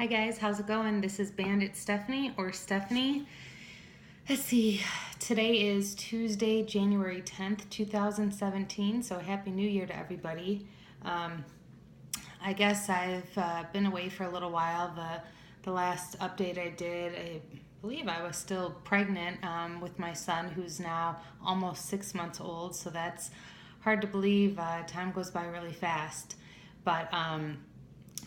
Hi guys, how's it going? This is BanditStephanie or Stephanie. Let's see, today is Tuesday, January 10th, 2017, so Happy New Year to everybody. I guess I've been away for a little while. The last update I did, I believe I was still pregnant with my son, who's now almost 6 months old, so that's hard to believe. Time goes by really fast, but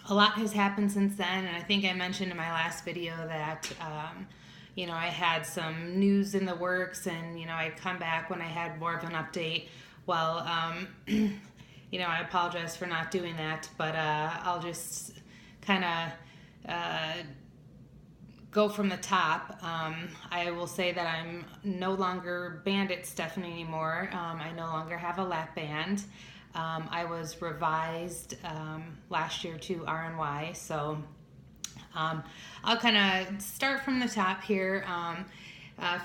a lot has happened since then, and I think I mentioned in my last video that I had some news in the works, and I'd come back when I had more of an update. Well, I apologize for not doing that, but I'll just kind of go from the top. I will say that I'm no longer BanditStephanie anymore. I no longer have a lap band. I was revised last year to RNY, so I'll kind of start from the top here.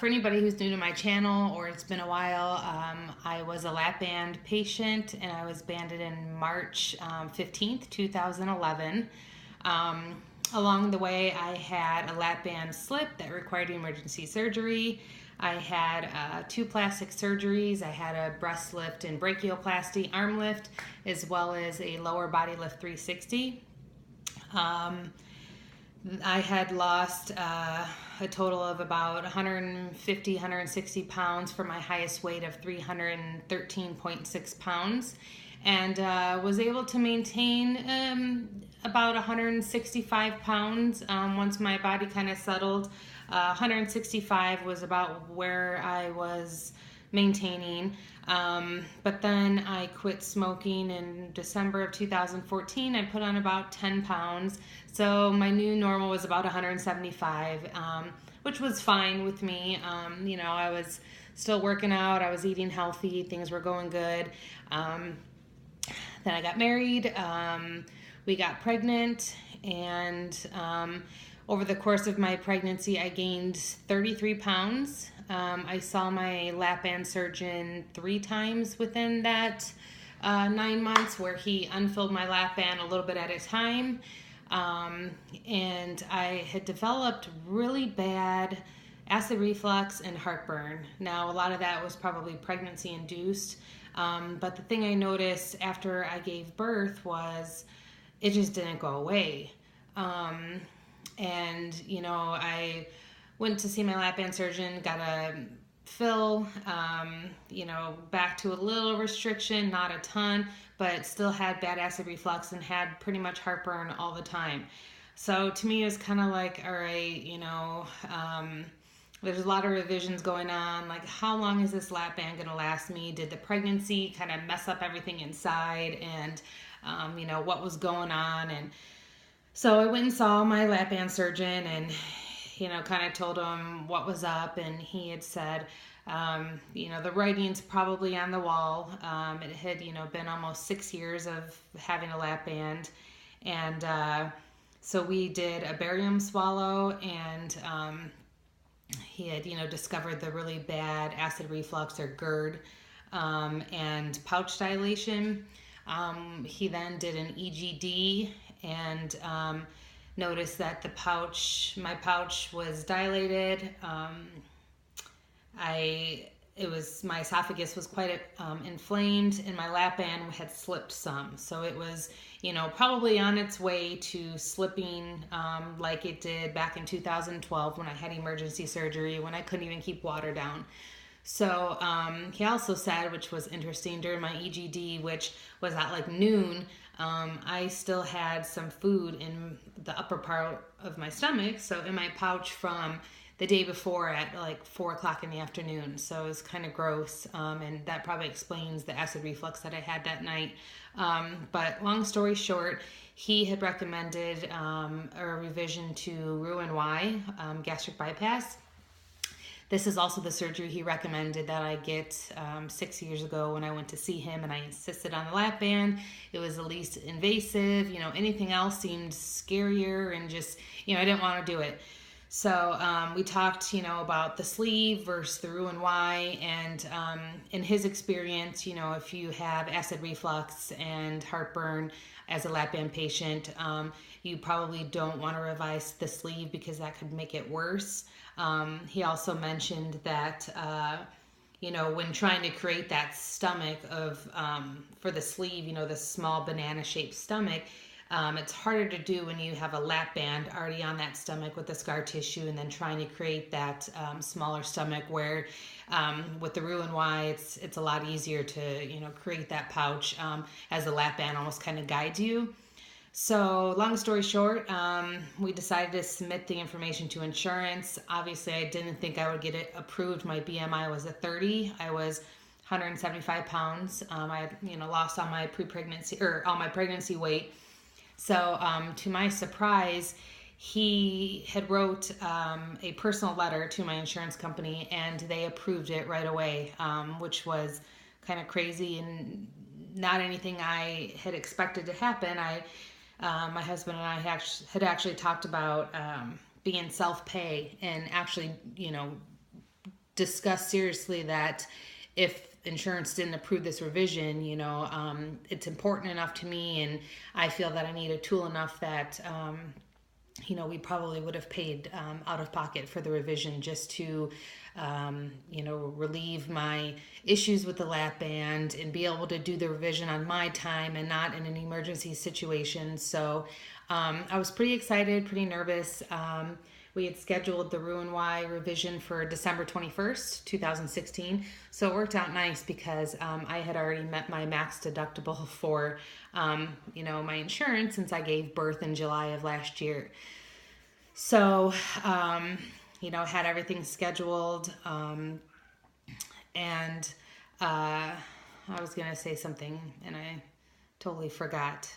For anybody who's new to my channel or it's been a while, I was a lap band patient, and I was banded in March 15th, 2011. Along the way, I had a lap band slip that required emergency surgery. I had 2 plastic surgeries. I had a breast lift and brachioplasty arm lift, as well as a lower body lift 360. I had lost a total of about 150, 160 pounds for my highest weight of 313.6 pounds, and was able to maintain about 165 pounds once my body kind of settled. 165 was about where I was maintaining, but then I quit smoking in December of 2014. I put on about 10 pounds, so my new normal was about 175, which was fine with me. I was still working out, I was eating healthy, things were going good. Then I got married, we got pregnant, and over the course of my pregnancy, I gained 33 pounds. I saw my lap band surgeon 3 times within that 9 months, where he unfilled my lap band a little bit at a time. And I had developed really bad acid reflux and heartburn. Now, a lot of that was probably pregnancy induced. But the thing I noticed after I gave birth was it just didn't go away. I went to see my lap band surgeon, got a fill, back to a little restriction, not a ton, but still had bad acid reflux and had pretty much heartburn all the time. So to me, it was kind of like, all right, there's a lot of revisions going on. Like, how long is this lap band going to last me? Did the pregnancy kind of mess up everything inside? And, what was going on? And so I went and saw my lap band surgeon and, kind of told him what was up. And he had said, the writing's probably on the wall. It had, been almost 6 years of having a lap band. And so we did a barium swallow, and he had, discovered the really bad acid reflux, or GERD, and pouch dilation. He then did an EGD and noticed that my pouch was dilated. My esophagus was quite inflamed, and my lap band had slipped some. So it was, probably on its way to slipping like it did back in 2012 when I had emergency surgery, when I couldn't even keep water down. So he also said, which was interesting, during my EGD, which was at like noon, I still had some food in the upper part of my stomach, so in my pouch from the day before at like 4 o'clock in the afternoon. So it was kind of gross, and that probably explains the acid reflux that I had that night. But long story short, he had recommended a revision to RNY, gastric bypass. This is also the surgery he recommended that I get 6 years ago when I went to see him, and I insisted on the lap band. It was the least invasive. Anything else seemed scarier, and just, I didn't want to do it. So we talked, about the sleeve versus the RNY, and in his experience, if you have acid reflux and heartburn as a lap band patient, you probably don't want to revise the sleeve because that could make it worse. He also mentioned that when trying to create that stomach for the sleeve, the small banana-shaped stomach, it's harder to do when you have a lap band already on that stomach with the scar tissue, and then trying to create that smaller stomach where with the RNY, it's a lot easier to create that pouch as the lap band almost kind of guides you. So long story short, we decided to submit the information to insurance. Obviously, I didn't think I would get it approved. My BMI was a 30. I was 175 pounds. I had lost all my pregnancy weight. So to my surprise, he had wrote a personal letter to my insurance company, and they approved it right away, which was kind of crazy and not anything I had expected to happen. My husband and I had actually talked about being self-pay, and actually, discussed seriously that if insurance didn't approve this revision, it's important enough to me, and I feel that I need a tool enough that, we probably would have paid out of pocket for the revision just to, relieve my issues with the lap band and be able to do the revision on my time and not in an emergency situation. So I was pretty excited, pretty nervous. We had scheduled the RNY revision for December 21st, 2016. So it worked out nice because I had already met my max deductible for, my insurance since I gave birth in July of last year. So, had everything scheduled. And I was going to say something and I totally forgot.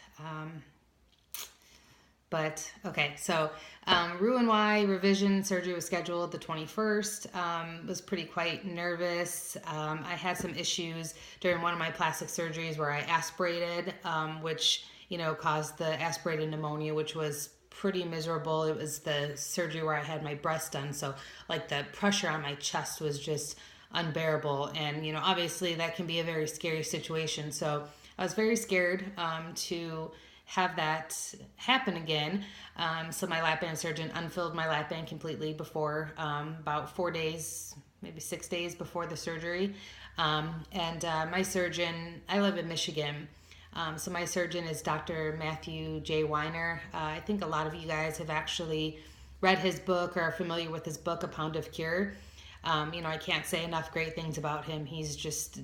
But okay, so RNY revision surgery was scheduled the 21st. Was pretty quite nervous. I had some issues during one of my plastic surgeries where I aspirated, which caused the aspirated pneumonia, which was pretty miserable. It was the surgery where I had my breast done, so like the pressure on my chest was just unbearable, and obviously that can be a very scary situation. So I was very scared to have that happen again. So my lap band surgeon unfilled my lap band completely before about 4 days, maybe 6 days before the surgery. And my surgeon, I live in Michigan. So my surgeon is Dr. Matthew J. Weiner. I think a lot of you guys have actually read his book or are familiar with his book, A Pound of Cure. I can't say enough great things about him. He's just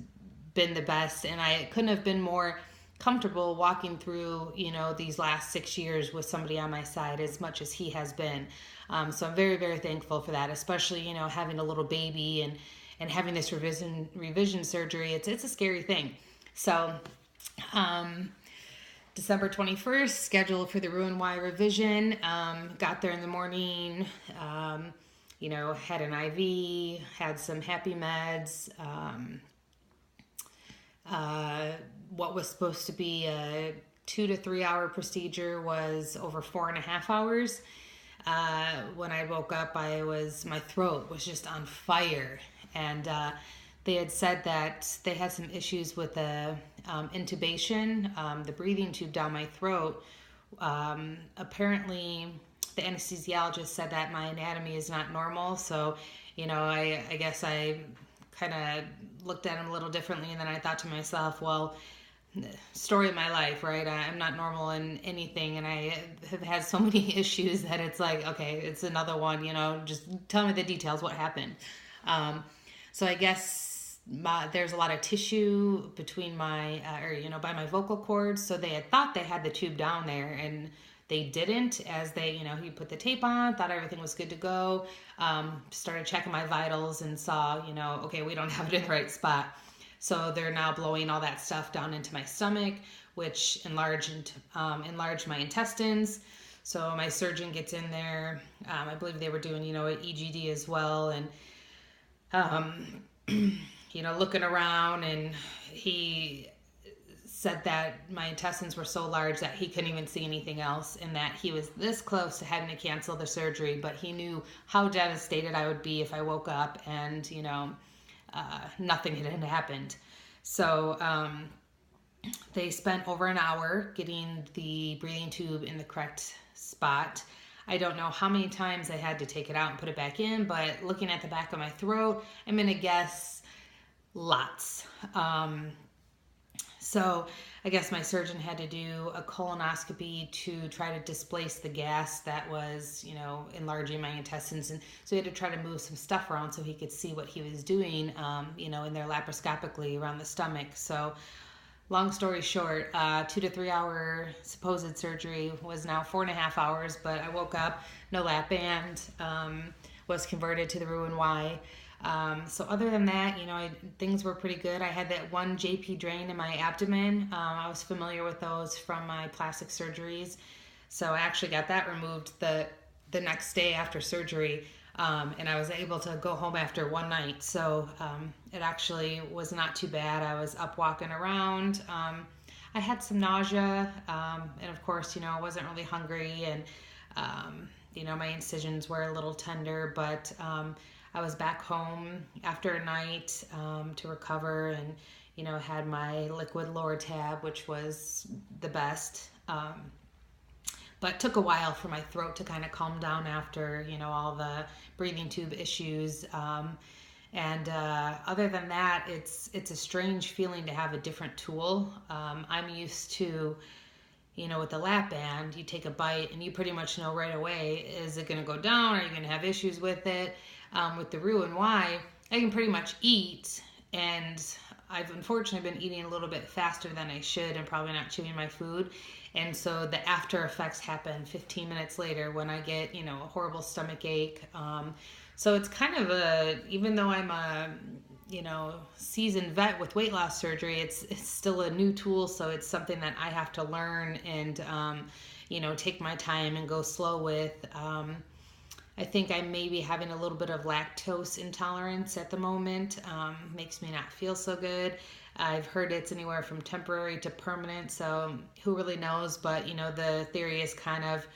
been the best, and I couldn't have been more comfortable walking through, these last 6 years with somebody on my side as much as he has been. So I'm very, very thankful for that, especially, having a little baby and having this revision surgery. It's a scary thing. So December 21st, scheduled for the RNY revision. Got there in the morning, had an IV, had some happy meds. What was supposed to be a 2 to 3 hour procedure was over 4.5 hours. When I woke up, my throat was just on fire, and they had said that they had some issues with the intubation, the breathing tube down my throat. Apparently, the anesthesiologist said that my anatomy is not normal, so I guess I kind of looked at him a little differently, and then I thought to myself, well, story of my life, right? I'm not normal in anything, and I have had so many issues that it's like, okay, it's another one, just tell me the details, what happened. So I guess there's a lot of tissue between by my vocal cords, so they had thought they had the tube down there, and they didn't. As he put the tape on, thought everything was good to go, started checking my vitals and saw, okay, we don't have it in the right spot. So they're now blowing all that stuff down into my stomach, which enlarged my intestines. So my surgeon gets in there. I believe they were doing, an EGD as well. And, looking around, and he said that my intestines were so large that he couldn't even see anything else, and that he was this close to having to cancel the surgery, but he knew how devastated I would be if I woke up and, nothing had happened. So they spent over an hour getting the breathing tube in the correct spot. I don't know how many times I had to take it out and put it back in, but looking at the back of my throat, I'm going to guess lots. So I guess my surgeon had to do a colonoscopy to try to displace the gas that was, enlarging my intestines. And so he had to try to move some stuff around so he could see what he was doing, in there laparoscopically around the stomach. So long story short, 2 to 3 hour supposed surgery was now 4.5 hours, but I woke up, no lap band, was converted to the RNY. So other than that, things were pretty good. I had that one JP drain in my abdomen. I was familiar with those from my plastic surgeries. So I actually got that removed the next day after surgery. And I was able to go home after one night. So it actually was not too bad. I was up walking around. I had some nausea. And of course, I wasn't really hungry. And, my incisions were a little tender. But I was back home after a night to recover, and, had my liquid Loratab, which was the best. But took a while for my throat to kind of calm down after, all the breathing tube issues. And other than that, it's a strange feeling to have a different tool. I'm used to, with the lap band, you take a bite and you pretty much know right away, is it going to go down? Are you going to have issues with it? With the RNY, I can pretty much eat, and I've unfortunately been eating a little bit faster than I should and probably not chewing my food. And so the after effects happen 15 minutes later when I get, a horrible stomach ache. So it's kind of even though I'm a, seasoned vet with weight loss surgery, it's still a new tool. So it's something that I have to learn and, take my time and go slow with. I think I may be having a little bit of lactose intolerance at the moment. Makes me not feel so good. I've heard it's anywhere from temporary to permanent, so who really knows? But, the theory is kind of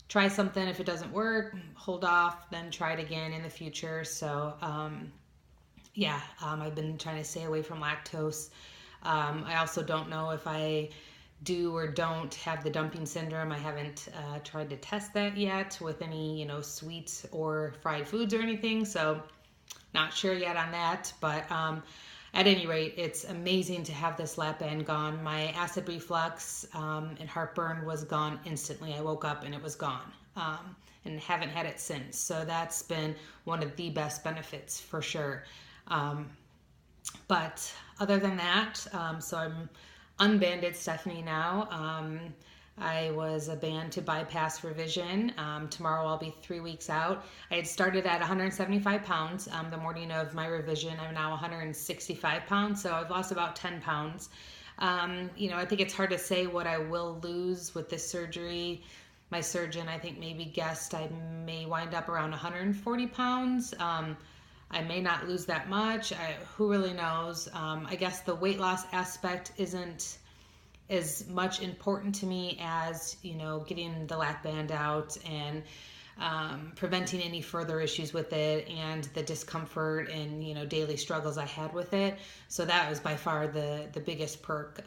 try something. If it doesn't work, hold off, then try it again in the future. So, I've been trying to stay away from lactose. I also don't know if I do or don't have the dumping syndrome. I haven't tried to test that yet with any, sweets or fried foods or anything. So not sure yet on that. But at any rate, it's amazing to have this lap band gone. My acid reflux and heartburn was gone instantly. I woke up and it was gone. And haven't had it since. So that's been one of the best benefits for sure. But other than that, so I'm BanditStephanie now. I was a band to bypass revision. Tomorrow I'll be 3 weeks out. I had started at 175 pounds the morning of my revision. I'm now 165 pounds, so I've lost about 10 pounds. I think it's hard to say what I will lose with this surgery. My surgeon, I think, maybe guessed I may wind up around 140 pounds. I may not lose that much. Who really knows? I guess the weight loss aspect isn't as much important to me as, getting the lap band out and preventing any further issues with it and the discomfort and, daily struggles I had with it. So that was by far the biggest perk.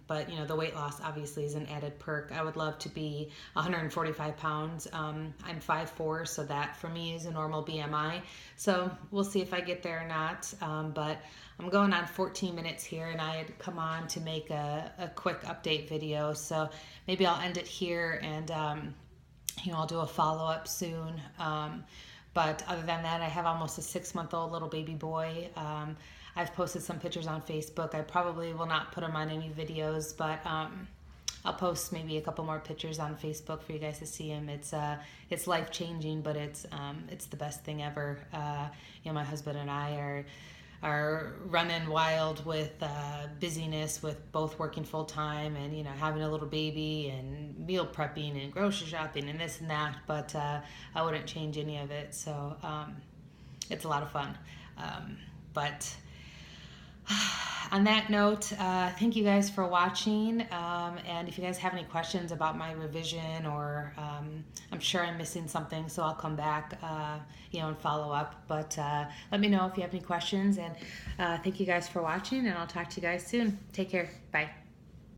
But, the weight loss obviously is an added perk. I would love to be 145 pounds. I'm 5'4", so that for me is a normal BMI. So we'll see if I get there or not. But I'm going on 14 minutes here, and I had come on to make a quick update video. So maybe I'll end it here, and I'll do a follow-up soon. But other than that, I have almost a 6-month-old little baby boy. I've posted some pictures on Facebook. I probably will not put them on any videos, but I'll post maybe a couple more pictures on Facebook for you guys to see him. It's life-changing, but it's the best thing ever. My husband and I are running wild with busyness, with both working full time and having a little baby and meal prepping and grocery shopping and this and that, but I wouldn't change any of it. So it's a lot of fun. But On that note, thank you guys for watching. And if you guys have any questions about my revision, or I'm sure I'm missing something, so I'll come back, and follow up. But let me know if you have any questions. And thank you guys for watching, and I'll talk to you guys soon. Take care. Bye.